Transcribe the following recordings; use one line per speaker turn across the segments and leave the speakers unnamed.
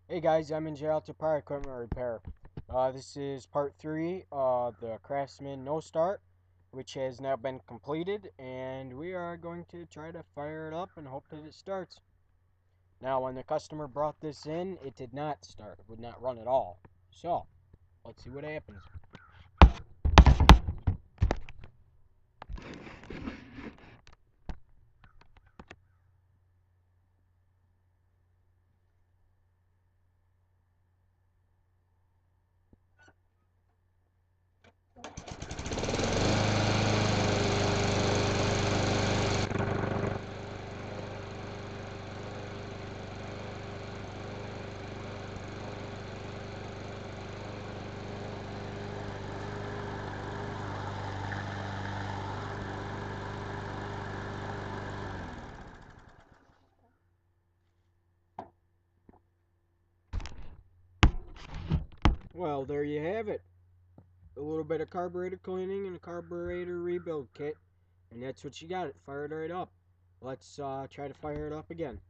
Hey guys, I'm in jail to power equipment repair. This is part 3 of the craftsman no start, which has now been completed, and we are going to try to fire it up and hope that it starts. Now, when the customer brought this in, it did not start. It would not run at all. So, let's see what happens. Well, there you have it. A little bit of carburetor cleaning and a carburetor rebuild kit, and that's what you got. It fired right up. Let's try to fire it up again.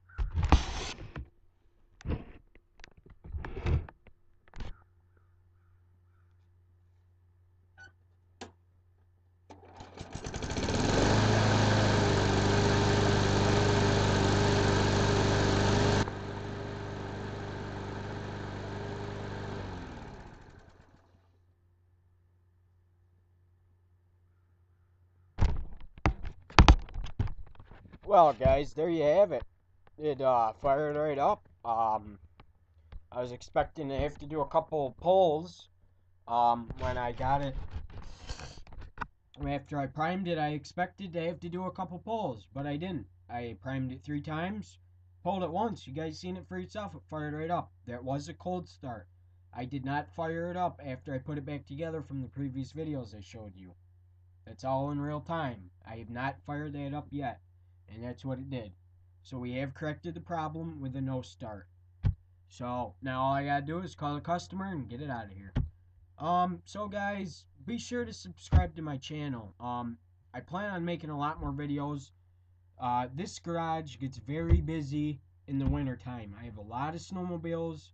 Well, guys, there you have it. It fired right up. I was expecting to have to do a couple pulls. When I got it, after I primed it, I expected to have to do a couple pulls, but I didn't. I primed it 3 times, pulled it once. You guys seen it for yourself. It fired right up. That was a cold start. I did not fire it up after I put it back together from the previous videos I showed you. That's all in real time. I have not fired that up yet, and that's what it did. So we have corrected the problem with a no start. So now all I gotta do is call the customer and get it out of here. So guys, be sure to subscribe to my channel. I plan on making a lot more videos. This garage gets very busy in the winter time. I have a lot of snowmobiles,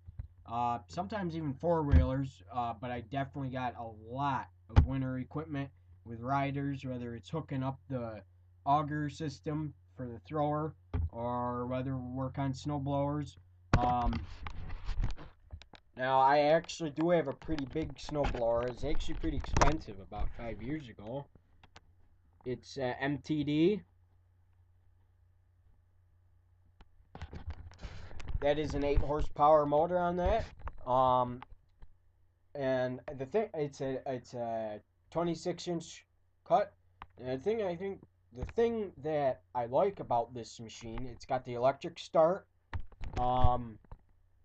sometimes even four-wheelers, but I definitely got a lot of winter equipment with riders, whether it's hooking up the auger system for the thrower or whether we work on snow blowers. Um, Now, I actually do have a pretty big snowblower. It's actually pretty expensive about 5 years ago. It's MTD. That is an 8 horsepower motor on that. Um, and the thing, it's a 26-inch cut. And the thing that I like about this machine, it's got the electric start. Um,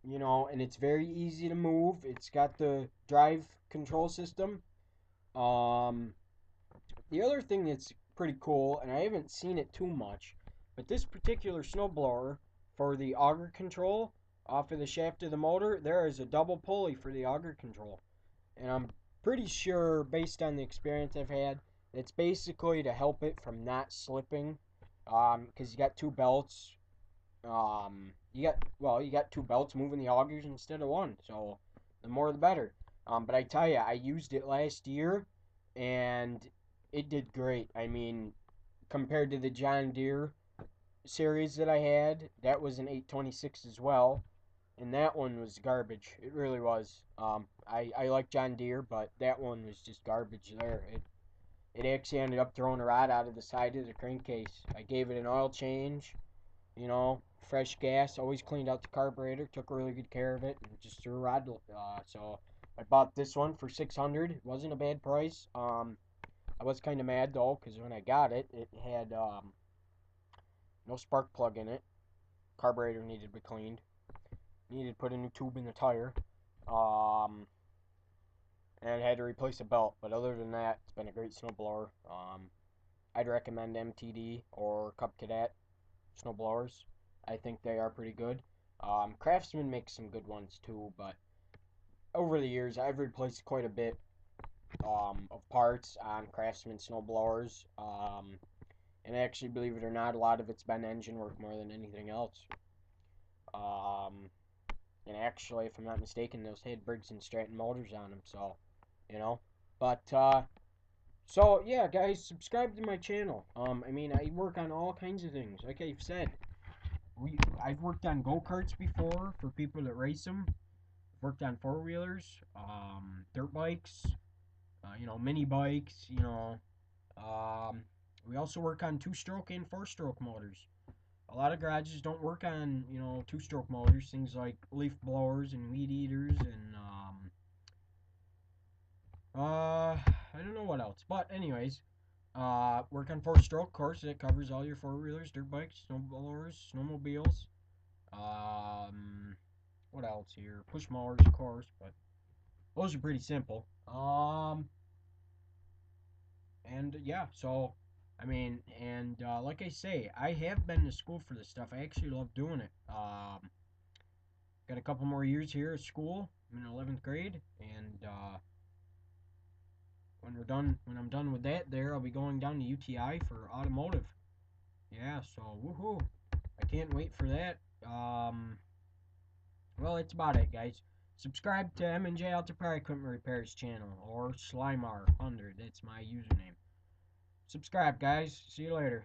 and it's very easy to move. It's got the drive control system. Um, The other thing that's pretty cool, and I haven't seen it too much, but this particular snowblower for the auger control off of the shaft of the motor, there is a double pulley for the auger control. And I'm pretty sure, based on the experience I've had, it's basically to help it from not slipping. Because you got two belts. You got two belts moving the augers instead of one. So the more the better. But I tell you, I used it last year, and it did great. I mean, compared to the John Deere series that I had, that was an 826 as well, and that one was garbage. It really was. I like John Deere, but that one was just garbage there. It actually ended up throwing a rod out of the side of the crankcase. I gave it an oil change, fresh gas, always cleaned out the carburetor, took really good care of it, and just threw a rod. So I bought this one for 600. It wasn't a bad price. I was kind of mad though, because when I got it, it had no spark plug in it. Carburetor needed to be cleaned. Needed to put a new tube in the tire. Um, and had to replace a belt. But other than that, it's been a great snowblower. I'd recommend MTD or Cub Cadet snowblowers. I think they are pretty good. Craftsman makes some good ones too, but over the years, I've replaced quite a bit of parts on Craftsman snowblowers. And actually, believe it or not, a lot of it's been engine work more than anything else. Um, And actually, if I'm not mistaken, those had Briggs and Stratton motors on them. So, you know. But so yeah, guys, subscribe to my channel. I mean, I work on all kinds of things. Like I've said, I've worked on go karts before for people that race them. I've worked on four wheelers, dirt bikes, mini bikes. Um, we also work on two-stroke and four-stroke motors. A lot of garages don't work on two-stroke motors. Things like leaf blowers and weed eaters and I don't know what else. But anyways, work on four-stroke course that covers all your four-wheelers, dirt bikes, snowblowers, snowmobiles. What else here? Push mowers, of course, but those are pretty simple. And yeah, so I mean, and like I say, I have been to school for this stuff. I actually love doing it. Got a couple more years here at school. I'm in 11th grade, and when I'm done with that, I'll be going down to UTI for automotive. Yeah, so woohoo! I can't wait for that. Well, that's about it, guys. Subscribe to M&J Auto Power Equipment Repairs channel or Slimar100. That's my username. Subscribe, guys. See you later.